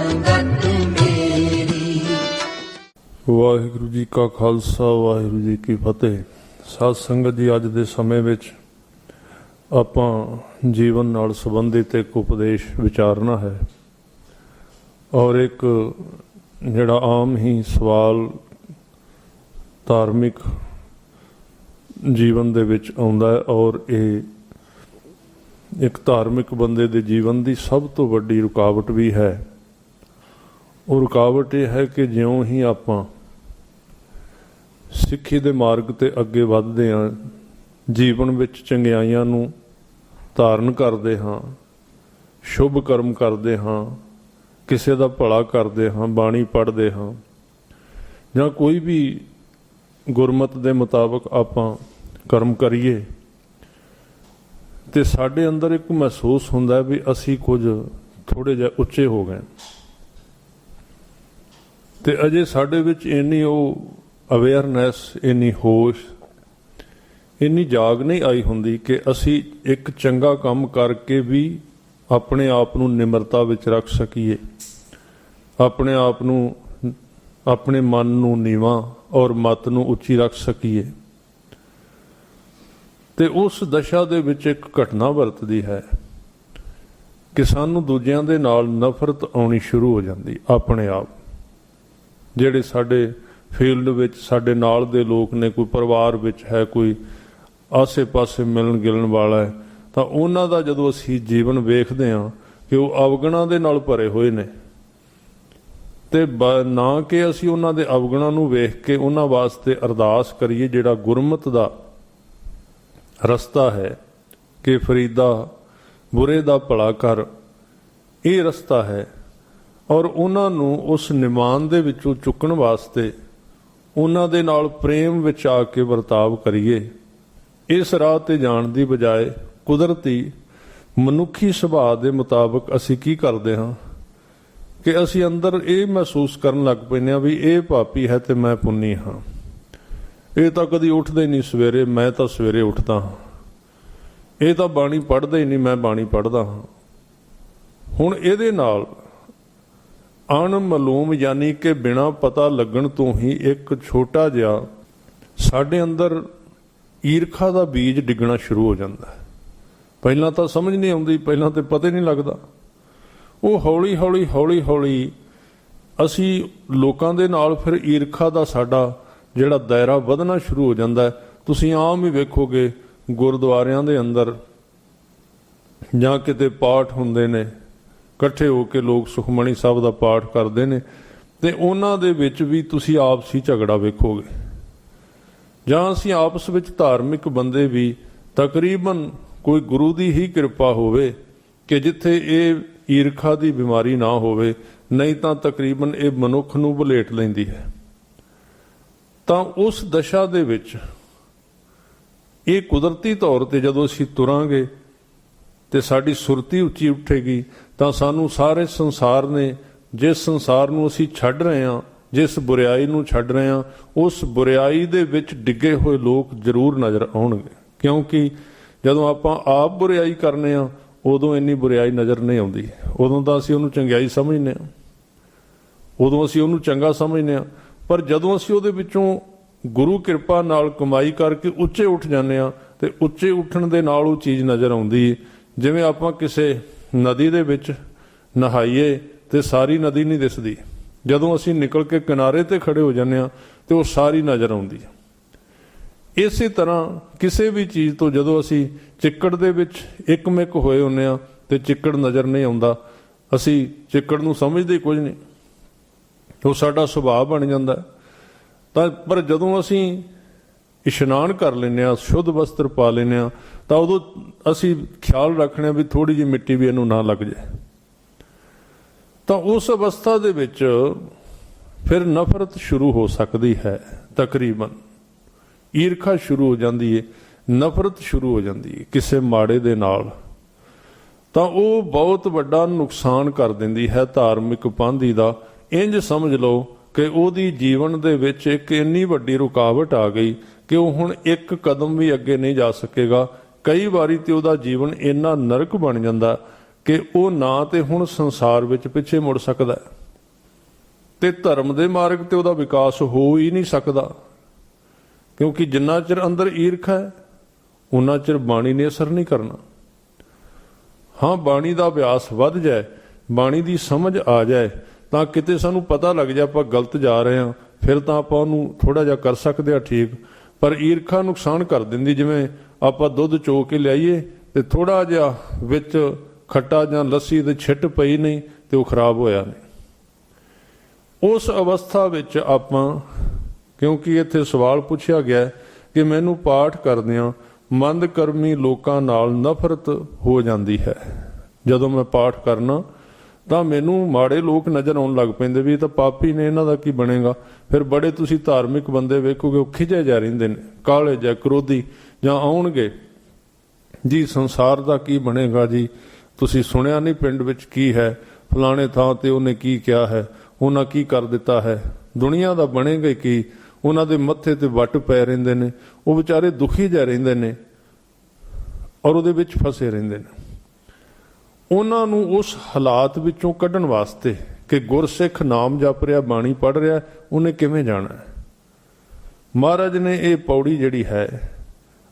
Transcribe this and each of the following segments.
संगत मेरी। ਵਾਹਿਗੁਰੂ ਜੀ ਕਾ ਖਾਲਸਾ ਵਾਹਿਗੁਰੂ ਜੀ ਕੀ ਫਤਿਹ। ਸਾਧ ਸੰਗਤ ਜੀ, ਅੱਜ ਦੇ ਸਮੇਂ ਵਿੱਚ ਆਪਾਂ ਜੀਵਨ ਨਾਲ ਸੰਬੰਧਿਤ ਇੱਕ ਉਪਦੇਸ਼ ਵਿਚਾਰਨਾ ਹੈ ਔਰ ਇੱਕ ਜਿਹੜਾ ਆਮ ਹੀ ਸਵਾਲ ਧਾਰਮਿਕ ਜੀਵਨ ਦੇ ਵਿੱਚ ਆਉਂਦਾ ਹੈ ਔਰ ਇਹ ਇੱਕ ਧਾਰਮਿਕ ਬੰਦੇ ਦੇ ਜੀਵਨ ਦੀ ਸਭ ਤੋਂ ਵੱਡੀ ਰੁਕਾਵਟ ਵੀ ਹੈ। ਉਹ ਰੁਕਾਵਟ ਇਹ ਹੈ ਕਿ ਜਿਉਂ ਹੀ ਆਪਾਂ ਸਿੱਖੀ ਦੇ ਮਾਰਗ ਤੇ ਅੱਗੇ ਵੱਧਦੇ ਹਾਂ, ਜੀਵਨ ਵਿੱਚ ਚੰਗਿਆਈਆਂ ਨੂੰ ਧਾਰਨ ਕਰਦੇ ਹਾਂ, ਸ਼ੁਭ ਕਰਮ ਕਰਦੇ ਹਾਂ, ਕਿਸੇ ਦਾ ਭਲਾ ਕਰਦੇ ਹਾਂ, ਬਾਣੀ ਪੜ੍ਹਦੇ ਹਾਂ ਜਾਂ ਕੋਈ ਵੀ ਗੁਰਮਤਿ ਦੇ ਮੁਤਾਬਕ ਆਪਾਂ ਕਰਮ ਕਰੀਏ ਤੇ ਸਾਡੇ ਅੰਦਰ ਇੱਕ ਮਹਿਸੂਸ ਹੁੰਦਾ ਵੀ ਅਸੀਂ ਕੁਝ ਥੋੜ੍ਹੇ ਜਿਹੇ ਉੱਚੇ ਹੋ ਗਏ ਤੇ ਅਜੇ ਸਾਡੇ ਵਿੱਚ ਇੰਨੀ ਉਹ ਅਵੇਅਰਨੈਸ, ਇੰਨੀ ਹੋਸ਼, ਇੰਨੀ ਜਾਗ ਨਹੀਂ ਆਈ ਹੁੰਦੀ ਕਿ ਅਸੀਂ ਇੱਕ ਚੰਗਾ ਕੰਮ ਕਰਕੇ ਵੀ ਆਪਣੇ ਆਪ ਨੂੰ ਨਿਮਰਤਾ ਵਿੱਚ ਰੱਖ ਸਕੀਏ, ਆਪਣੇ ਆਪ ਨੂੰ, ਆਪਣੇ ਮਨ ਨੂੰ ਨੀਵਾਂ ਔਰ ਮਤ ਨੂੰ ਉੱਚੀ ਰੱਖ ਸਕੀਏ। ਤੇ ਉਸ ਦਸ਼ਾ ਦੇ ਵਿੱਚ ਇੱਕ ਘਟਨਾ ਵਰਤਦੀ ਹੈ ਕਿ ਸਾਨੂੰ ਦੂਜਿਆਂ ਦੇ ਨਾਲ ਨਫ਼ਰਤ ਆਉਣੀ ਸ਼ੁਰੂ ਹੋ ਜਾਂਦੀ ਆਪਣੇ ਆਪ। ਜਿਹੜੇ ਸਾਡੇ ਫੀਲਡ ਵਿੱਚ ਸਾਡੇ ਨਾਲ ਦੇ ਲੋਕ ਨੇ, ਕੋਈ ਪਰਿਵਾਰ ਵਿੱਚ ਹੈ, ਕੋਈ ਆਸੇ-ਪਾਸੇ ਮਿਲਣ ਗਿਲਣ ਵਾਲਾ ਹੈ, ਤਾਂ ਉਹਨਾਂ ਦਾ ਜਦੋਂ ਅਸੀਂ ਜੀਵਨ ਵੇਖਦੇ ਹਾਂ ਕਿ ਉਹ ਅਵਗੁਣਾਂ ਦੇ ਨਾਲ ਭਰੇ ਹੋਏ ਨੇ ਤੇ ਨਾ ਕਿ ਅਸੀਂ ਉਹਨਾਂ ਦੇ ਅਵਗੁਣਾਂ ਨੂੰ ਵੇਖ ਕੇ ਉਹਨਾਂ ਵਾਸਤੇ ਅਰਦਾਸ ਕਰੀਏ ਜਿਹੜਾ ਗੁਰਮਤਿ ਦਾ ਰਸਤਾ ਹੈ ਕਿ ਫਰੀਦਾ ਬੁਰੇ ਦਾ ਭਲਾ ਕਰ, ਇਹ ਰਸਤਾ ਹੈ ਔਰ ਉਹਨਾਂ ਨੂੰ ਉਸ ਨਿਮਾਨ ਦੇ ਵਿੱਚੋਂ ਚੁੱਕਣ ਵਾਸਤੇ ਉਹਨਾਂ ਦੇ ਨਾਲ ਪ੍ਰੇਮ ਵਿੱਚ ਆ ਕੇ ਵਰਤਾਵ ਕਰੀਏ। ਇਸ ਰਾਹ ਤੇ ਜਾਣ ਦੀ ਬਜਾਏ ਕੁਦਰਤੀ ਮਨੁੱਖੀ ਸੁਭਾਅ ਦੇ ਮੁਤਾਬਕ ਅਸੀਂ ਕੀ ਕਰਦੇ ਹਾਂ ਕਿ ਅਸੀਂ ਅੰਦਰ ਇਹ ਮਹਿਸੂਸ ਕਰਨ ਲੱਗ ਪੈਂਦੇ ਹਾਂ ਵੀ ਇਹ ਪਾਪੀ ਹੈ ਤੇ ਮੈਂ ਪੁੰਨੀ ਹਾਂ, ਇਹ ਤਾਂ ਕਦੀ ਉੱਠਦਾ ਹੀ ਨਹੀਂ ਸਵੇਰੇ, ਮੈਂ ਤਾਂ ਸਵੇਰੇ ਉੱਠਦਾ ਹਾਂ, ਇਹ ਤਾਂ ਬਾਣੀ ਪੜ੍ਹਦਾ ਹੀ ਨਹੀਂ, ਮੈਂ ਬਾਣੀ ਪੜ੍ਹਦਾ ਹਾਂ। ਹੁਣ ਇਹਦੇ ਨਾਲ ਅਣਮਾਲੂਮ ਯਾਨੀ ਕਿ ਬਿਨਾਂ ਪਤਾ ਲੱਗਣ ਤੋਂ ਹੀ ਇੱਕ ਛੋਟਾ ਜਿਹਾ ਸਾਡੇ ਅੰਦਰ ਈਰਖਾ ਦਾ ਬੀਜ ਡਿੱਗਣਾ ਸ਼ੁਰੂ ਹੋ ਜਾਂਦਾ ਹੈ। ਪਹਿਲਾਂ ਤਾਂ ਸਮਝ ਨਹੀਂ ਆਉਂਦੀ, ਪਹਿਲਾਂ ਤਾਂ ਪਤਾ ਹੀ ਨਹੀਂ ਲੱਗਦਾ। ਉਹ ਹੌਲੀ ਹੌਲੀ ਹੌਲੀ ਹੌਲੀ ਅਸੀਂ ਲੋਕਾਂ ਦੇ ਨਾਲ ਫਿਰ ਈਰਖਾ ਦਾ ਸਾਡਾ ਜਿਹੜਾ ਦਾਇਰਾ ਵਧਣਾ ਸ਼ੁਰੂ ਹੋ ਜਾਂਦਾ ਹੈ। ਤੁਸੀਂ ਆਮ ਹੀ ਵੇਖੋਗੇ ਗੁਰਦੁਆਰਿਆਂ ਦੇ ਅੰਦਰ ਜਾਂ ਕਿਤੇ ਪਾਠ ਹੁੰਦੇ ਨੇ, ਇਕੱਠੇ ਹੋ ਕੇ ਲੋਕ ਸੁਖਮਣੀ ਸਾਹਿਬ ਦਾ ਪਾਠ ਕਰਦੇ ਨੇ ਤੇ ਉਹਨਾਂ ਦੇ ਵਿੱਚ ਵੀ ਤੁਸੀਂ ਆਪਸੀ ਝਗੜਾ ਵੇਖੋਗੇ। ਜਾਂ ਅਸੀਂ ਆਪਸ ਵਿੱਚ ਧਾਰਮਿਕ ਬੰਦੇ ਵੀ ਤਕਰੀਬਨ ਕੋਈ ਗੁਰੂ ਦੀ ਹੀ ਕਿਰਪਾ ਹੋਵੇ ਕਿ ਜਿੱਥੇ ਇਹ ਈਰਖਾ ਦੀ ਬਿਮਾਰੀ ਨਾ ਹੋਵੇ, ਨਹੀਂ ਤਾਂ ਤਕਰੀਬਨ ਇਹ ਮਨੁੱਖ ਨੂੰ ਬਲੇਟ ਲੈਂਦੀ ਹੈ। ਤਾਂ ਉਸ ਦਸ਼ਾ ਦੇ ਵਿੱਚ ਇਹ ਕੁਦਰਤੀ ਤੌਰ ਤੇ ਜਦੋਂ ਅਸੀਂ ਤੁਰਾਂਗੇ ਤੇ ਸਾਡੀ ਸੁਰਤੀ ਉੱਚੀ ਉੱਠੇਗੀ ਤਾਂ ਸਾਨੂੰ ਸਾਰੇ ਸੰਸਾਰ ਨੇ, ਜਿਸ ਸੰਸਾਰ ਨੂੰ ਅਸੀਂ ਛੱਡ ਰਹੇ ਹਾਂ, ਜਿਸ ਬੁਰਿਆਈ ਨੂੰ ਛੱਡ ਰਹੇ ਹਾਂ, ਉਸ ਬੁਰਿਆਈ ਦੇ ਵਿੱਚ ਡਿੱਗੇ ਹੋਏ ਲੋਕ ਜ਼ਰੂਰ ਨਜ਼ਰ ਆਉਣਗੇ। ਕਿਉਂਕਿ ਜਦੋਂ ਆਪਾਂ ਆਪ ਬੁਰਿਆਈ ਕਰਨੇ ਆ ਉਦੋਂ ਇੰਨੀ ਬੁਰਿਆਈ ਨਜ਼ਰ ਨਹੀਂ ਆਉਂਦੀ, ਉਦੋਂ ਤਾਂ ਅਸੀਂ ਉਹਨੂੰ ਚੰਗਿਆਈ ਸਮਝਦੇ ਹਾਂ, ਉਦੋਂ ਅਸੀਂ ਉਹਨੂੰ ਚੰਗਾ ਸਮਝਦੇ ਹਾਂ। ਪਰ ਜਦੋਂ ਅਸੀਂ ਉਹਦੇ ਵਿੱਚੋਂ ਗੁਰੂ ਕਿਰਪਾ ਨਾਲ ਕਮਾਈ ਕਰਕੇ ਉੱਚੇ ਉੱਠ ਜਾਂਦੇ ਹਾਂ ਤੇ ਉੱਚੇ ਉੱਠਣ ਦੇ ਨਾਲ ਉਹ ਚੀਜ਼ ਨਜ਼ਰ ਆਉਂਦੀ। ਜਿਵੇਂ ਆਪਾਂ ਕਿਸੇ ਨਦੀ ਦੇ ਵਿੱਚ ਨਹਾਈਏ ਤੇ ਸਾਰੀ ਨਦੀ ਨਹੀਂ ਦਿਸਦੀ, ਜਦੋਂ ਅਸੀਂ ਨਿਕਲ ਕੇ ਕਿਨਾਰੇ ਤੇ ਖੜੇ ਹੋ ਜਾਂਦੇ ਹਾਂ ਤੇ ਉਹ ਸਾਰੀ ਨਜ਼ਰ ਆਉਂਦੀ ਹੈ। ਇਸੇ ਤਰ੍ਹਾਂ ਕਿਸੇ ਵੀ ਚੀਜ਼ ਤੋਂ ਜਦੋਂ ਅਸੀਂ ਚਿੱਕੜ ਦੇ ਵਿੱਚ ਇੱਕਮਿਕ ਹੋਏ ਹੁੰਦੇ ਹਾਂ ਤੇ ਚਿੱਕੜ ਨਜ਼ਰ ਨਹੀਂ ਆਉਂਦਾ, ਅਸੀਂ ਚਿੱਕੜ ਨੂੰ ਸਮਝਦੇ ਕੁਝ ਨਹੀਂ, ਉਹ ਸਾਡਾ ਸੁਭਾਅ ਬਣ ਜਾਂਦਾ। ਤਾਂ ਪਰ ਜਦੋਂ ਅਸੀਂ ਇਸ਼ਨਾਨ ਕਰ ਲੈਂਦੇ ਹਾਂ, ਸ਼ੁੱਧ ਵਸਤਰ ਪਾ ਲੈਂਦੇ ਹਾਂ, ਤਾਂ ਉਦੋਂ ਅਸੀਂ ਖਿਆਲ ਰੱਖਦੇ ਹਾਂ ਵੀ ਥੋੜ੍ਹੀ ਜਿਹੀ ਮਿੱਟੀ ਵੀ ਇਹਨੂੰ ਨਾ ਲੱਗ ਜਾਏ। ਤਾਂ ਉਸ ਅਵਸਥਾ ਦੇ ਵਿੱਚ ਫਿਰ ਨਫ਼ਰਤ ਸ਼ੁਰੂ ਹੋ ਸਕਦੀ ਹੈ, ਤਕਰੀਬਨ ਈਰਖਾ ਸ਼ੁਰੂ ਹੋ ਜਾਂਦੀ ਹੈ, ਨਫ਼ਰਤ ਸ਼ੁਰੂ ਹੋ ਜਾਂਦੀ ਹੈ ਕਿਸੇ ਮਾੜੇ ਦੇ ਨਾਲ। ਤਾਂ ਉਹ ਬਹੁਤ ਵੱਡਾ ਨੁਕਸਾਨ ਕਰ ਦਿੰਦੀ ਹੈ ਧਾਰਮਿਕ ਪਾਂਧੀ ਦਾ। ਇੰਜ ਸਮਝ ਲਓ ਕਿ ਉਹਦੀ ਜੀਵਨ ਦੇ ਵਿੱਚ ਇੱਕ ਇੰਨੀ ਵੱਡੀ ਰੁਕਾਵਟ ਆ ਗਈ ਕਿ ਉਹ ਹੁਣ ਇੱਕ ਕਦਮ ਵੀ ਅੱਗੇ ਨਹੀਂ ਜਾ ਸਕੇਗਾ। ਕਈ ਵਾਰੀ ਤੇ ਉਹਦਾ ਜੀਵਨ ਇੰਨਾ ਨਰਕ ਬਣ ਜਾਂਦਾ ਕਿ ਉਹ ਨਾ ਤੇ ਹੁਣ ਸੰਸਾਰ ਵਿੱਚ ਪਿੱਛੇ ਮੁੜ ਸਕਦਾ ਤੇ ਧਰਮ ਦੇ ਮਾਰਗ ਤੇ ਉਹਦਾ ਵਿਕਾਸ ਹੋ ਹੀ ਨਹੀਂ ਸਕਦਾ, ਕਿਉਂਕਿ ਜਿੰਨਾ ਚਿਰ ਅੰਦਰ ਈਰਖਾ ਹੈ ਉਨਾ ਚਿਰ ਬਾਣੀ ਨੇ ਅਸਰ ਨਹੀਂ ਕਰਨਾ। ਹਾਂ, ਬਾਣੀ ਦਾ ਅਭਿਆਸ ਵੱਧ ਜਾਏ, ਬਾਣੀ ਦੀ ਸਮਝ ਆ ਜਾਏ, ਤਾਂ ਕਿਤੇ ਸਾਨੂੰ ਪਤਾ ਲੱਗ ਜਾਏ ਆਪਾਂ ਗਲਤ ਜਾ ਰਹੇ ਹਾਂ, ਫਿਰ ਤਾਂ ਆਪਾਂ ਉਹਨੂੰ ਥੋੜਾ ਜਿਹਾ ਕਰ ਸਕਦੇ ਹਾਂ ਠੀਕ। ਪਰ ਈਰਖਾ ਨੁਕਸਾਨ ਕਰ ਦਿੰਦੀ। ਜਿਵੇਂ ਆਪਾਂ ਦੁੱਧ ਚੋ ਕੇ ਲਿਆਈਏ ਤੇ ਥੋੜਾ ਜਿਹਾ ਵਿੱਚ ਖੱਟਾ ਜਾਂ ਲੱਸੀ ਦੇ ਛਿੱਟ ਪਈ ਨਹੀਂ ਤੇ ਉਹ ਖਰਾਬ ਹੋਇਆ ਨਹੀਂ। ਉਸ ਅਵਸਥਾ ਵਿੱਚ ਆਪਾਂ, ਕਿਉਂਕਿ ਇੱਥੇ ਸਵਾਲ ਪੁੱਛਿਆ ਗਿਆ ਕਿ ਮੈਨੂੰ ਪਾਠ ਕਰਦਿਆਂ ਮੰਦ ਕਰਮੀ ਲੋਕਾਂ ਨਾਲ ਨਫ਼ਰਤ ਹੋ ਜਾਂਦੀ ਹੈ। ਜਦੋਂ ਮੈਂ ਪਾਠ ਕਰਨਾ ਤਾਂ ਮੈਨੂੰ ਮਾੜੇ ਲੋਕ ਨਜ਼ਰ ਆਉਣ ਲੱਗ ਪੈਂਦੇ ਵੀ ਇਹ ਤਾਂ ਪਾਪੀ ਨੇ, ਇਹਨਾਂ ਦਾ ਕੀ ਬਣੇਗਾ। ਫਿਰ ਬੜੇ ਤੁਸੀਂ ਧਾਰਮਿਕ ਬੰਦੇ ਵੇਖੋਗੇ ਉਹ ਖਿਝੇ ਜਾ ਰਹਿੰਦੇ ਨੇ, ਕਾਲੇ ਜਾਂ ਕ੍ਰੋਧੀ, ਜਾਂ ਆਉਣਗੇ ਜੀ ਸੰਸਾਰ ਦਾ ਕੀ ਬਣੇਗਾ ਜੀ, ਤੁਸੀਂ ਸੁਣਿਆ ਨਹੀਂ ਪਿੰਡ ਵਿੱਚ ਕੀ ਹੈ, ਫਲਾਣੇ ਥਾਂ ਤੇ ਉਹਨੇ ਕੀ ਕਿਹਾ ਹੈ, ਉਹਨਾਂ ਕੀ ਕਰ ਦਿੱਤਾ ਹੈ, ਦੁਨੀਆ ਦਾ ਬਣੇਗਾ ਕੀ। ਉਹਨਾਂ ਦੇ ਮੱਥੇ ਤੇ ਵੱਟ ਪੈ ਰਹਿੰਦੇ ਨੇ, ਉਹ ਵਿਚਾਰੇ ਦੁਖੀ ਜਾ ਰਹਿੰਦੇ ਨੇ ਔਰ ਉਹਦੇ ਵਿੱਚ ਫਸੇ ਰਹਿੰਦੇ ਨੇ। ਉਹਨਾਂ ਨੂੰ ਉਸ ਹਾਲਾਤ ਵਿੱਚੋਂ ਕੱਢਣ ਵਾਸਤੇ ਕਿ ਗੁਰਸਿੱਖ ਨਾਮ ਜਪ ਰਿਹਾ, ਬਾਣੀ ਪੜ੍ਹ ਰਿਹਾ, ਉਹਨੇ ਕਿਵੇਂ ਜਾਣਾ। ਮਹਾਰਾਜ ਨੇ ਇਹ ਪੌੜੀ ਜਿਹੜੀ ਹੈ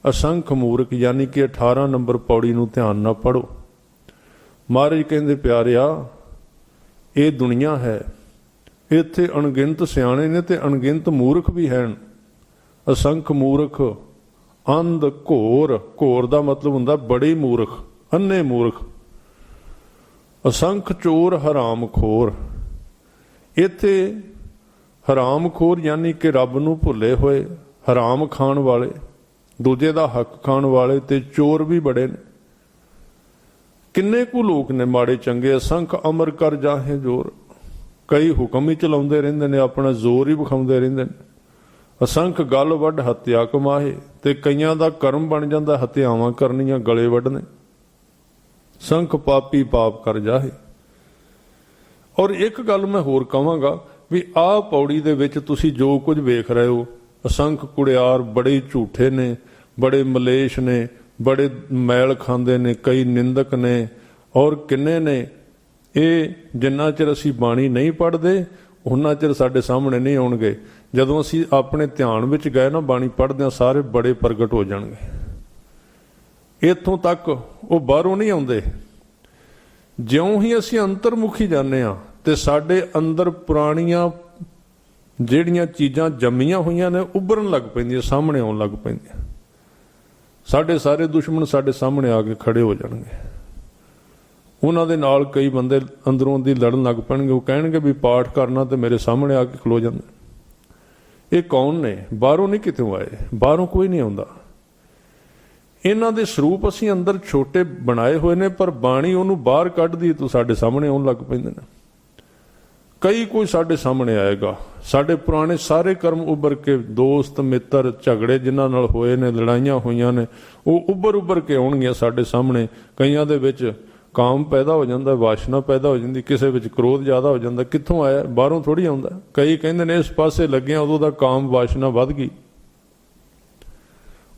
ਅਸੰਖ ਮੂਰਖ, ਯਾਨੀ ਕਿ 18 ਨੰਬਰ ਪੌੜੀ ਨੂੰ ਧਿਆਨ ਨਾਲ ਪੜੋ। ਮਹਾਰਾਜ ਕਹਿੰਦੇ ਪਿਆਰਿਆ, ਇਹ ਦੁਨੀਆ ਹੈ, ਇੱਥੇ ਅਣਗਿਣਤ ਸਿਆਣੇ ਨੇ ਤੇ ਅਣਗਿਣਤ ਮੂਰਖ ਵੀ ਹਨ। ਅਸੰਖ ਮੂਰਖ, ਅੰਧ, ਘੋਰ, ਘੋਰ ਦਾ ਮਤਲਬ ਹੁੰਦਾ ਬੜੇ ਮੂਰਖ, ਅੰਨੇ ਮੂਰਖ। ਅਸੰਖ ਚੋਰ, ਹਰਾਮ ਖੋਰ। ਇੱਥੇ ਹਰਾਮ ਖੋਰ ਯਾਨੀ ਕਿ ਰੱਬ ਨੂੰ ਭੁੱਲੇ ਹੋਏ, ਹਰਾਮ ਖਾਣ ਵਾਲੇ, ਦੂਜੇ ਦਾ ਹੱਕ ਖਾਣ ਵਾਲੇ, ਤੇ ਚੋਰ ਵੀ ਬੜੇ ਨੇ। ਕਿੰਨੇ ਕੁ ਲੋਕ ਨੇ ਮਾੜੇ ਚੰਗੇ। ਅਸੰਖ ਅਮਰ ਕਰ ਜਾਹੇ ਜ਼ੋਰ, ਕਈ ਹੁਕਮ ਹੀ ਚਲਾਉਂਦੇ ਰਹਿੰਦੇ ਨੇ, ਆਪਣਾ ਜ਼ੋਰ ਹੀ ਵਿਖਾਉਂਦੇ ਰਹਿੰਦੇ ਨੇ। ਅਸੰਖ ਗਲ ਵੱਢ ਹੱਤਿਆ ਕਮਾਹੇ, ਤੇ ਕਈਆਂ ਦਾ ਕਰਮ ਬਣ ਜਾਂਦਾ ਹੱਤਿਆਵਾਂ ਕਰਨੀਆਂ, ਗਲੇ ਵੱਢਣੇ। ਸੰਖ ਪਾਪੀ ਪਾਪ ਕਰ ਜਾਹੇ। ਔਰ ਇੱਕ ਗੱਲ ਮੈਂ ਹੋਰ ਕਹਾਂਗਾ ਵੀ ਆਹ ਪੌੜੀ ਦੇ ਵਿੱਚ ਤੁਸੀਂ ਜੋ ਕੁਝ ਵੇਖ ਰਹੇ ਹੋ, ਅਸੰਖ ਕੁੜਿਆਰ ਬੜੇ ਝੂਠੇ ਨੇ, ਬੜੇ ਮਲੇਸ਼ ਨੇ, ਬੜੇ ਮੈਲ ਖਾਂਦੇ ਨੇ, ਕਈ ਨਿੰਦਕ ਨੇ, ਔਰ ਕਿੰਨੇ ਨੇ। ਇਹ ਜਿੰਨਾ ਚਿਰ ਅਸੀਂ ਬਾਣੀ ਨਹੀਂ ਪੜ੍ਹਦੇ ਉਹਨਾਂ ਚਿਰ ਸਾਡੇ ਸਾਹਮਣੇ ਨਹੀਂ ਆਉਣਗੇ। ਜਦੋਂ ਅਸੀਂ ਆਪਣੇ ਧਿਆਨ ਵਿੱਚ ਗਏ ਨਾ, ਬਾਣੀ ਪੜ੍ਹਦਿਆਂ ਸਾਰੇ ਬੜੇ ਪ੍ਰਗਟ ਹੋ ਜਾਣਗੇ। ਇੱਥੋਂ ਤੱਕ ਉਹ ਬਾਹਰੋਂ ਨਹੀਂ ਆਉਂਦੇ। ਜਿਉਂ ਹੀ ਅਸੀਂ ਅੰਤਰਮੁਖੀ ਜਾਂਦੇ ਹਾਂ ਤੇ ਸਾਡੇ ਅੰਦਰ ਪੁਰਾਣੀਆਂ ਜਿਹੜੀਆਂ ਚੀਜ਼ਾਂ ਜੰਮੀਆਂ ਹੋਈਆਂ ਨੇ ਉੱਭਰਨ ਲੱਗ ਪੈਂਦੀਆਂ, ਸਾਹਮਣੇ ਆਉਣ ਲੱਗ ਪੈਂਦੀਆਂ। ਸਾਡੇ ਸਾਰੇ ਦੁਸ਼ਮਣ ਸਾਡੇ ਸਾਹਮਣੇ ਆ ਕੇ ਖੜੇ ਹੋ ਜਾਣਗੇ। ਉਹਨਾਂ ਦੇ ਨਾਲ ਕਈ ਬੰਦੇ ਅੰਦਰੋਂ ਦੀ ਲੜਨ ਲੱਗ ਪੈਣਗੇ। ਉਹ ਕਹਿਣਗੇ ਵੀ ਪਾਠ ਕਰਨਾ ਤੇ ਮੇਰੇ ਸਾਹਮਣੇ ਆ ਕੇ ਖਲੋ ਜਾਂਦੇ। ਇਹ ਕੌਣ ਨੇ? ਬਾਹਰੋਂ ਨਹੀਂ ਕਿਤੋਂ ਆਏ, ਬਾਹਰੋਂ ਕੋਈ ਨਹੀਂ ਆਉਂਦਾ। ਇਹਨਾਂ ਦੇ ਸਰੂਪ ਅਸੀਂ ਅੰਦਰ ਛੋਟੇ ਬਣਾਏ ਹੋਏ ਨੇ, ਪਰ ਬਾਣੀ ਉਹਨੂੰ ਬਾਹਰ ਕੱਢਦੀ ਤੂੰ ਸਾਡੇ ਸਾਹਮਣੇ ਆਉਣ ਲੱਗ ਪੈਂਦੇ ਨੇ। ਕਈ ਕੋਈ ਸਾਡੇ ਸਾਹਮਣੇ ਆਏਗਾ, ਸਾਡੇ ਪੁਰਾਣੇ ਸਾਰੇ ਕਰਮ ਉੱਭਰ ਕੇ, ਦੋਸਤ ਮਿੱਤਰ ਝਗੜੇ ਜਿਨ੍ਹਾਂ ਨਾਲ ਹੋਏ ਨੇ, ਲੜਾਈਆਂ ਹੋਈਆਂ ਨੇ, ਉਹ ਉੱਭਰ ਕੇ ਆਉਣਗੀਆਂ ਸਾਡੇ ਸਾਹਮਣੇ। ਕਈਆਂ ਦੇ ਵਿੱਚ ਕਾਮ ਪੈਦਾ ਹੋ ਜਾਂਦਾ, ਵਾਸ਼ਨਾ ਪੈਦਾ ਹੋ ਜਾਂਦੀ, ਕਿਸੇ ਵਿੱਚ ਕ੍ਰੋਧ ਜ਼ਿਆਦਾ ਹੋ ਜਾਂਦਾ। ਕਿੱਥੋਂ ਆਇਆ? ਬਾਹਰੋਂ ਥੋੜ੍ਹੀ ਆਉਂਦਾ। ਕਈ ਕਹਿੰਦੇ ਨੇ ਇਸ ਪਾਸੇ ਲੱਗਿਆ ਉਦੋਂ ਦਾ ਕਾਮ ਵਾਸ਼ਨਾ ਵੱਧ ਗਈ,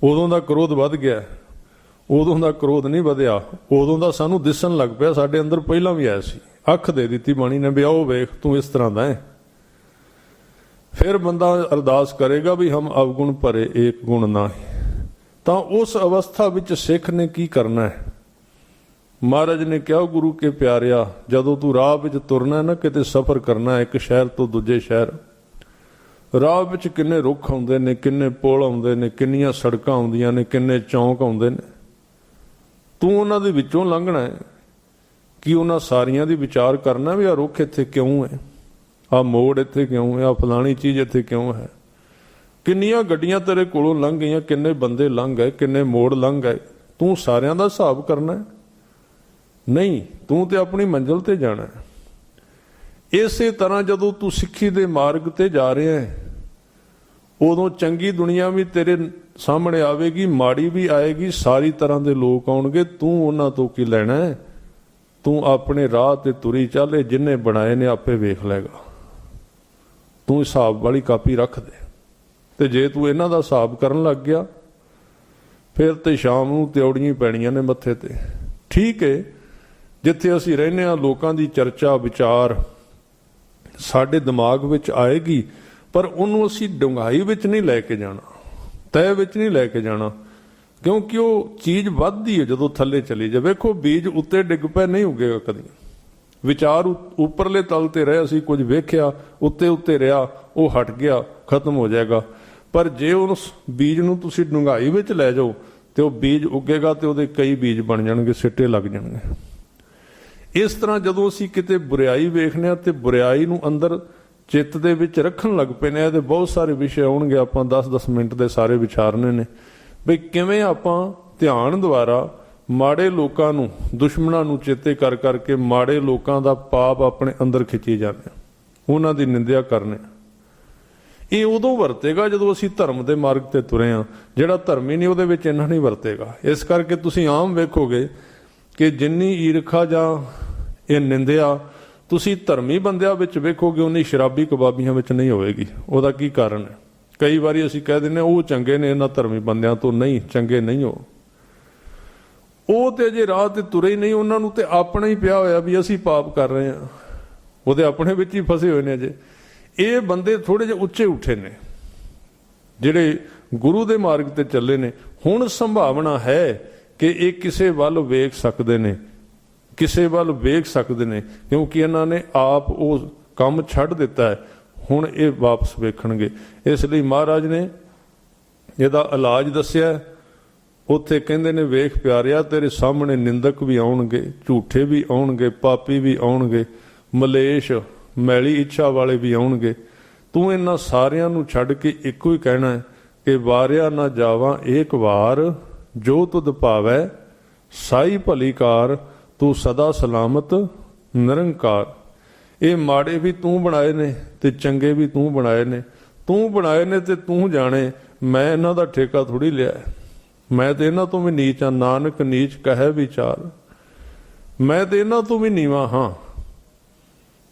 ਉਦੋਂ ਦਾ ਕ੍ਰੋਧ ਵੱਧ ਗਿਆ। ਉਦੋਂ ਦਾ ਕ੍ਰੋਧ ਨਹੀਂ ਵਧਿਆ, ਉਦੋਂ ਦਾ ਸਾਨੂੰ ਦਿਸਣ ਲੱਗ ਪਿਆ, ਸਾਡੇ ਅੰਦਰ ਪਹਿਲਾਂ ਵੀ ਆਇਆ ਸੀ। ਅੱਖ ਦੇ ਦਿੱਤੀ ਬਾਣੀ ਨੇ ਵੀ ਆਓ ਵੇਖ ਤੂੰ ਇਸ ਤਰ੍ਹਾਂ ਦਾ ਹੈ। ਫਿਰ ਬੰਦਾ ਅਰਦਾਸ ਕਰੇਗਾ ਵੀ ਹਮ ਅਵਗੁਣ ਭਰੇ ਏਕ ਗੁਣ ਨਾਹੀ। ਤਾਂ ਉਸ ਅਵਸਥਾ ਵਿੱਚ ਸਿੱਖ ਨੇ ਕੀ ਕਰਨਾ ਹੈ? ਮਹਾਰਾਜ ਨੇ ਕਿਹਾ, ਗੁਰੂ ਕੇ ਪਿਆਰਿਆ, ਜਦੋਂ ਤੂੰ ਰਾਹ ਵਿੱਚ ਤੁਰਨਾ ਨਾ, ਕਿਤੇ ਸਫ਼ਰ ਕਰਨਾ ਇੱਕ ਸ਼ਹਿਰ ਤੋਂ ਦੂਜੇ ਸ਼ਹਿਰ, ਰਾਹ ਵਿੱਚ ਕਿੰਨੇ ਰੁੱਖ ਆਉਂਦੇ ਨੇ, ਕਿੰਨੇ ਪੁਲ ਆਉਂਦੇ ਨੇ, ਕਿੰਨੀਆਂ ਸੜਕਾਂ ਆਉਂਦੀਆਂ ਨੇ, ਕਿੰਨੇ ਚੌਂਕ ਆਉਂਦੇ ਨੇ। ਤੂੰ ਉਹਨਾਂ ਦੇ ਵਿੱਚੋਂ ਲੰਘਣਾ ਹੈ ਕਿ ਉਹਨਾਂ ਸਾਰੀਆਂ ਦੀ ਵਿਚਾਰ ਕਰਨਾ ਵੀ ਆਹ ਰੁੱਖ ਇੱਥੇ ਕਿਉਂ ਹੈ, ਆਹ ਮੋੜ ਇੱਥੇ ਕਿਉਂ ਹੈ, ਆਹ ਫਲਾਣੀ ਚੀਜ਼ ਇੱਥੇ ਕਿਉਂ ਹੈ। ਕਿੰਨੀਆਂ ਗੱਡੀਆਂ ਤੇਰੇ ਕੋਲੋਂ ਲੰਘ ਗਈਆਂ, ਕਿੰਨੇ ਬੰਦੇ ਲੰਘ ਗਏ, ਕਿੰਨੇ ਮੋੜ ਲੰਘ ਗਏ। ਤੂੰ ਸਾਰਿਆਂ ਦਾ ਹਿਸਾਬ ਕਰਨਾ ਹੈ? ਨਹੀਂ, ਤੂੰ ਤੇ ਆਪਣੀ ਮੰਜ਼ਿਲ ਤੇ ਜਾਣਾ ਹੈ। ਇਸੇ ਤਰ੍ਹਾਂ ਜਦੋਂ ਤੂੰ ਸਿੱਖੀ ਦੇ ਮਾਰਗ ਤੇ ਜਾ ਰਿਹਾ ਹੈ, ਉਦੋਂ ਚੰਗੀ ਦੁਨੀਆ ਵੀ ਤੇਰੇ ਸਾਹਮਣੇ ਆਵੇਗੀ, ਮਾੜੀ ਵੀ ਆਏਗੀ, ਸਾਰੀ ਤਰ੍ਹਾਂ ਦੇ ਲੋਕ ਆਉਣਗੇ। ਤੂੰ ਉਹਨਾਂ ਤੋਂ ਕੀ ਲੈਣਾ ਹੈ? ਤੂੰ ਆਪਣੇ ਰਾਹ ਤੇ ਤੁਰੀ ਚੱਲ, ਜਿੰਨੇ ਬਣਾਏ ਨੇ ਆਪੇ ਵੇਖ ਲੈਗਾ। ਤੂੰ ਹਿਸਾਬ ਵਾਲੀ ਕਾਪੀ ਰੱਖ ਦੇ, ਤੇ ਜੇ ਤੂੰ ਇਹਨਾਂ ਦਾ ਹਿਸਾਬ ਕਰਨ ਲੱਗ ਗਿਆ ਫਿਰ ਤੇ ਸ਼ਾਮ ਨੂੰ ਤਿਉੜੀਆਂ ਪੈਣੀਆਂ ਨੇ ਮੱਥੇ ਤੇ। ਠੀਕ ਹੈ, ਜਿੱਥੇ ਅਸੀਂ ਰਹਿੰਦੇ ਹਾਂ ਲੋਕਾਂ ਦੀ ਚਰਚਾ ਵਿਚਾਰ ਸਾਡੇ ਦਿਮਾਗ ਵਿੱਚ ਆਏਗੀ, ਪਰ ਉਹਨੂੰ ਅਸੀਂ ਡੂੰਘਾਈ ਵਿੱਚ ਨਹੀਂ ਲੈ ਕੇ ਜਾਣਾ, ਤਹਿ ਵਿੱਚ ਨਹੀਂ ਲੈ ਕੇ ਜਾਣਾ, ਕਿਉਂਕਿ ਉਹ ਚੀਜ਼ ਵੱਧਦੀ ਹੈ ਜਦੋਂ ਥੱਲੇ ਚਲੀ ਜਾਵੇ। ਵੇਖੋ ਬੀਜ ਉੱਤੇ ਡਿੱਗ ਪਏ ਨਹੀਂ ਉੱਗੇਗਾ ਕਦੀ। ਵਿਚਾਰ ਉੱਪਰਲੇ ਤਲ ਤੇ ਰਹੇ, ਅਸੀਂ ਕੁਝ ਵੇਖਿਆ ਉੱਤੇ ਉੱਤੇ ਰਿਹਾ, ਉਹ ਹਟ ਗਿਆ, ਖਤਮ ਹੋ ਜਾਏਗਾ। ਪਰ ਜੇ ਉਸ ਬੀਜ ਨੂੰ ਤੁਸੀਂ ਡੂੰਘਾਈ ਵਿੱਚ ਲੈ ਜਾਓ ਤੇ ਉਹ ਬੀਜ ਉੱਗੇਗਾ ਤੇ ਉਹਦੇ ਕਈ ਬੀਜ ਬਣ ਜਾਣਗੇ, ਸਿੱਟੇ ਲੱਗ ਜਾਣਗੇ। ਇਸ ਤਰ੍ਹਾਂ ਜਦੋਂ ਅਸੀਂ ਕਿਤੇ ਬੁਰਾਈ ਵੇਖਦੇ ਹਾਂ ਤੇ ਬੁਰਾਈ ਨੂੰ ਅੰਦਰ ਚਿੱਤ ਦੇ ਵਿੱਚ ਰੱਖਣ ਲੱਗ ਪੈਂਦੇ ਆ, ਤੇ ਬਹੁਤ ਸਾਰੇ ਵਿਸ਼ੇ ਆਉਣਗੇ, ਆਪਾਂ 10-10 ਮਿੰਟ ਦੇ ਸਾਰੇ ਵਿਚਾਰਨੇ ਨੇ ਵੀ ਕਿਵੇਂ ਆਪਾਂ ਧਿਆਨ ਦੁਆਰਾ ਮਾੜੇ ਲੋਕਾਂ ਨੂੰ, ਦੁਸ਼ਮਣਾਂ ਨੂੰ ਚੇਤੇ ਕਰ ਕਰਕੇ ਮਾੜੇ ਲੋਕਾਂ ਦਾ ਪਾਪ ਆਪਣੇ ਅੰਦਰ ਖਿੱਚੀ ਜਾਂਦੇ, ਉਹਨਾਂ ਦੀ ਨਿੰਦਿਆ ਕਰਨੇ। ਇਹ ਉਦੋਂ ਵਰਤੇਗਾ ਜਦੋਂ ਅਸੀਂ ਧਰਮ ਦੇ ਮਾਰਗ ਤੇ ਤੁਰੇ ਹਾਂ। ਜਿਹੜਾ ਧਰਮੀ ਨਹੀਂ ਉਹਦੇ ਵਿੱਚ ਇੰਨਾ ਨਹੀਂ ਵਰਤੇਗਾ। ਇਸ ਕਰਕੇ ਤੁਸੀਂ ਆਮ ਵੇਖੋਗੇ ਕਿ ਜਿੰਨੀ ਈਰਖਾ ਜਾਂ ਇਹ ਨਿੰਦਿਆ ਤੁਸੀਂ ਧਰਮੀ ਬੰਦਿਆਂ ਵਿੱਚ ਵੇਖੋਗੇ, ਉਨੀ ਸ਼ਰਾਬੀ ਕਬਾਬੀਆਂ ਵਿੱਚ ਨਹੀਂ ਹੋਵੇਗੀ। ਉਹਦਾ ਕੀ ਕਾਰਨ ਹੈ? ਕਈ ਵਾਰੀ ਅਸੀਂ ਕਹਿ ਦਿੰਦੇ ਉਹ ਚੰਗੇ ਨੇ ਇਹਨਾਂ ਧਰਮੀ ਬੰਦਿਆਂ ਤੋਂ। ਨਹੀਂ, ਚੰਗੇ ਨਹੀਂ ਉਹ ਤੇ ਜੇ ਰਾਹ ਤੇ ਤੁਰੇ ਹੀ ਨਹੀਂ, ਉਹਨਾਂ ਨੂੰ ਤੇ ਆਪਣਾ ਹੀ ਪਿਆ ਹੋਇਆ ਵੀ ਅਸੀਂ ਪਾਪ ਕਰ ਰਹੇ ਹਾਂ, ਉਹਦੇ ਆਪਣੇ ਵਿੱਚ ਹੀ ਫਸੇ ਹੋਏ ਨੇ। ਅਜੇ ਇਹ ਬੰਦੇ ਥੋੜੇ ਜਿਹੇ ਉੱਚੇ ਉੱਠੇ ਨੇ ਜਿਹੜੇ ਗੁਰੂ ਦੇ ਮਾਰਗ ਤੇ ਚੱਲੇ ਨੇ। ਹੁਣ ਸੰਭਾਵਨਾ ਹੈ ਕਿ ਇਹ ਕਿਸੇ ਵੱਲ ਵੇਖ ਸਕਦੇ ਨੇ, ਕਿਸੇ ਵੱਲ ਵੇਖ ਸਕਦੇ ਨੇ, ਕਿਉਂਕਿ ਇਹਨਾਂ ਨੇ ਆਪ ਉਹ ਕੰਮ ਛੱਡ ਦਿੱਤਾ ਹੈ। ਹੁਣ ਇਹ ਵਾਪਸ ਵੇਖਣਗੇ। ਇਸ ਲਈ ਮਹਾਰਾਜ ਨੇ ਇਹਦਾ ਇਲਾਜ ਦੱਸਿਆ। ਉੱਥੇ ਕਹਿੰਦੇ ਨੇ, ਵੇਖ ਪਿਆਰਿਆ, ਤੇਰੇ ਸਾਹਮਣੇ ਨਿੰਦਕ ਵੀ ਆਉਣਗੇ, ਝੂਠੇ ਵੀ ਆਉਣਗੇ, ਪਾਪੀ ਵੀ ਆਉਣਗੇ, ਮਲੇਸ਼ ਮੈਲੀ ਇੱਛਾ ਵਾਲੇ ਵੀ ਆਉਣਗੇ। ਤੂੰ ਇਹਨਾਂ ਸਾਰਿਆਂ ਨੂੰ ਛੱਡ ਕੇ ਇੱਕੋ ਹੀ ਕਹਿਣਾ ਹੈ ਕਿ ਵਾਰਿਆ ਨਾ ਜਾਵਾਂ ਏਕ ਵਾਰ, ਜੋ ਤੁਧ ਭਾਵੈ ਸਾਈ ਭਲੀ ਕਾਰ, ਤੂੰ ਸਦਾ ਸਲਾਮਤ ਨਿਰੰਕਾਰ। ਇਹ ਮਾੜੇ ਵੀ ਤੂੰ ਬਣਾਏ ਨੇ ਤੇ ਚੰਗੇ ਵੀ ਤੂੰ ਬਣਾਏ ਨੇ। ਤੂੰ ਬਣਾਏ ਨੇ ਤੇ ਤੂੰ ਜਾਣੇ, ਮੈਂ ਇਹਨਾਂ ਦਾ ਠੇਕਾ ਥੋੜੀ ਲਿਆ। ਮੈਂ ਤੇ ਇਹਨਾਂ ਤੋਂ ਵੀ ਨੀਚ ਹਾਂ, ਨਾਨਕ ਨੀਚ ਕਹੈ ਵਿਚਾਰ। ਮੈਂ ਤੇ ਇਹਨਾਂ ਤੋਂ ਵੀ ਨੀਵਾਂ ਹਾਂ।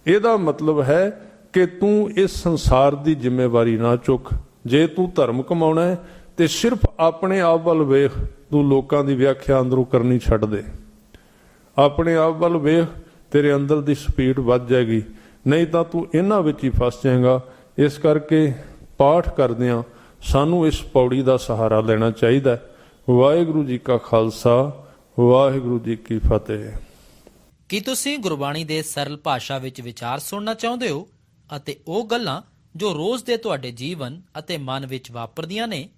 ਇਹਦਾ ਮਤਲਬ ਹੈ ਕਿ ਤੂੰ ਇਸ ਸੰਸਾਰ ਦੀ ਜ਼ਿੰਮੇਵਾਰੀ ਨਾ ਚੁੱਕ। ਜੇ ਤੂੰ ਧਰਮ ਕਮਾਉਣਾ ਹੈ ਤੇ ਸਿਰਫ ਆਪਣੇ ਆਪ ਵੱਲ ਵੇਖ। ਤੂੰ ਲੋਕਾਂ ਦੀ ਵਿਆਖਿਆ ਅੰਦਰੋਂ ਕਰਨੀ ਛੱਡ ਦੇ, ਆਪਣੇ ਆਪ ਵੱਲ ਵੇਖ, ਤੇਰੇ ਅੰਦਰ ਦੀ ਸਪੀਡ ਵੱਧ ਜਾਏਗੀ। ਨਹੀਂ ਤਾਂ ਤੂੰ ਇਹਨਾਂ ਵਿੱਚ ਹੀ ਫਸ ਜਾਏਗਾ। ਇਸ ਕਰਕੇ ਪਾਠ ਕਰਦਿਆਂ ਸਾਨੂੰ ਇਸ ਪੌੜੀ ਦਾ ਸਹਾਰਾ ਲੈਣਾ ਚਾਹੀਦਾ। ਵਾਹਿਗੁਰੂ ਜੀ ਕਾ ਖਾਲਸਾ, ਵਾਹਿਗੁਰੂ ਜੀ ਕੀ ਫਤਿਹ। ਕੀ ਤੁਸੀਂ ਗੁਰਬਾਣੀ ਦੇ ਸਰਲ ਭਾਸ਼ਾ ਵਿੱਚ ਵਿਚਾਰ ਸੁਣਨਾ ਚਾਹੁੰਦੇ ਹੋ ਅਤੇ ਉਹ ਗੱਲਾਂ ਜੋ ਰੋਜ਼ ਦੇ ਤੁਹਾਡੇ ਜੀਵਨ ਅਤੇ ਮਨ ਵਿੱਚ ਵਾਪਰਦੀਆਂ ਨੇ?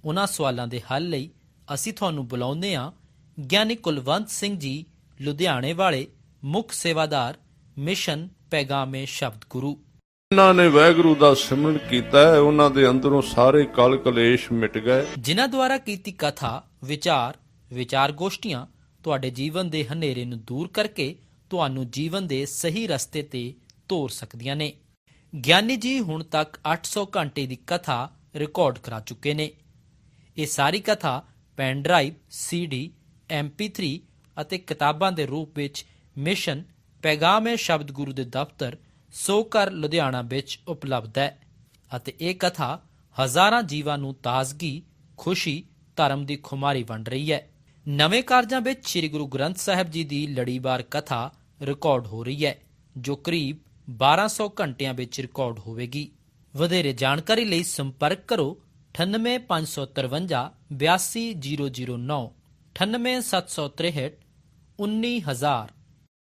ਉਹਨਾਂ ਸਵਾਲਾਂ ਦੇ ਹੱਲ ਲਈ ਅਸੀਂ ਤੁਹਾਨੂੰ ਬੁਲਾਉਂਦੇ ਹਾਂ ਗਿਆਨੀ ਕੁਲਵੰਤ ਸਿੰਘ ਜੀ, ਲੁਧਿਆਣੇ ਵਾਲੇ, ਮੁੱਖ ਸੇਵਾਦਾਰ, ਮਿਸ਼ਨ ਪੈਗਾਮੇ ਸ਼ਬਦ ਗੁਰੂ। ਉਹਨਾਂ ਨੇ ਵਾਹਿਗੁਰੂ ਦਾ ਸਿਮਰਨ ਕੀਤਾ ਹੈ, ਉਹਨਾਂ ਦੇ ਅੰਦਰੋਂ ਸਾਰੇ ਕਲ ਕਲੇਸ਼ ਮਿਟ ਗਏ। ਜਿਨ੍ਹਾਂ ਦੁਆਰਾ ਕੀਤੀ ਕਥਾ, ਵਿਚਾਰ ਗੋਸ਼ਟੀਆਂ ਤੁਹਾਡੇ ਜੀਵਨ ਦੇ ਹਨੇਰੇ ਨੂੰ ਦੂਰ ਕਰਕੇ ਤੁਹਾਨੂੰ ਜੀਵਨ ਦੇ ਸਹੀ ਰਸਤੇ ਤੇ ਤੋਰ ਸਕਦੀਆਂ ਨੇ। ਗਿਆਨੀ ਜੀ ਹੁਣ ਤੱਕ 800 ਘੰਟੇ ਦੀ ਕਥਾ ਰਿਕਾਰਡ ਕਰਾ ਚੁੱਕੇ ਨੇ। ਇਹ ਸਾਰੀ ਕਥਾ ਪੈਨ ਡਰਾਈਵ, CD, MP3 ਅਤੇ ਕਿਤਾਬਾਂ ਦੇ ਰੂਪ ਵਿੱਚ ਮਿਸ਼ਨ ਪੈਗਾਮੇ ਸ਼ਬਦ ਗੁਰੂ ਦੇ ਦਫ਼ਤਰ 100 ਘਰ ਲੁਧਿਆਣਾ ਵਿੱਚ ਉਪਲਬਧ ਹੈ ਅਤੇ ਇਹ ਕਥਾ ਹਜ਼ਾਰਾਂ ਜੀਵਾਂ ਨੂੰ ਤਾਜ਼ਗੀ, ਖੁਸ਼ੀ, ਧਰਮ ਦੀ ਖੁਮਾਰੀ ਵੰਡ ਰਹੀ ਹੈ। ਨਵੇਂ ਕਾਰਜਾਂ ਵਿੱਚ ਸ੍ਰੀ ਗੁਰੂ ਗ੍ਰੰਥ ਸਾਹਿਬ ਜੀ ਦੀ ਲੜੀਵਾਰ ਕਥਾ ਰਿਕਾਰਡ ਹੋ ਰਹੀ ਹੈ, ਜੋ ਕਰੀਬ 1200 ਘੰਟਿਆਂ ਵਿੱਚ ਰਿਕਾਰਡ ਹੋਵੇਗੀ। ਵਧੇਰੇ ਜਾਣਕਾਰੀ ਲਈ ਸੰਪਰਕ ਕਰੋ 9855 82009, 98763 19000।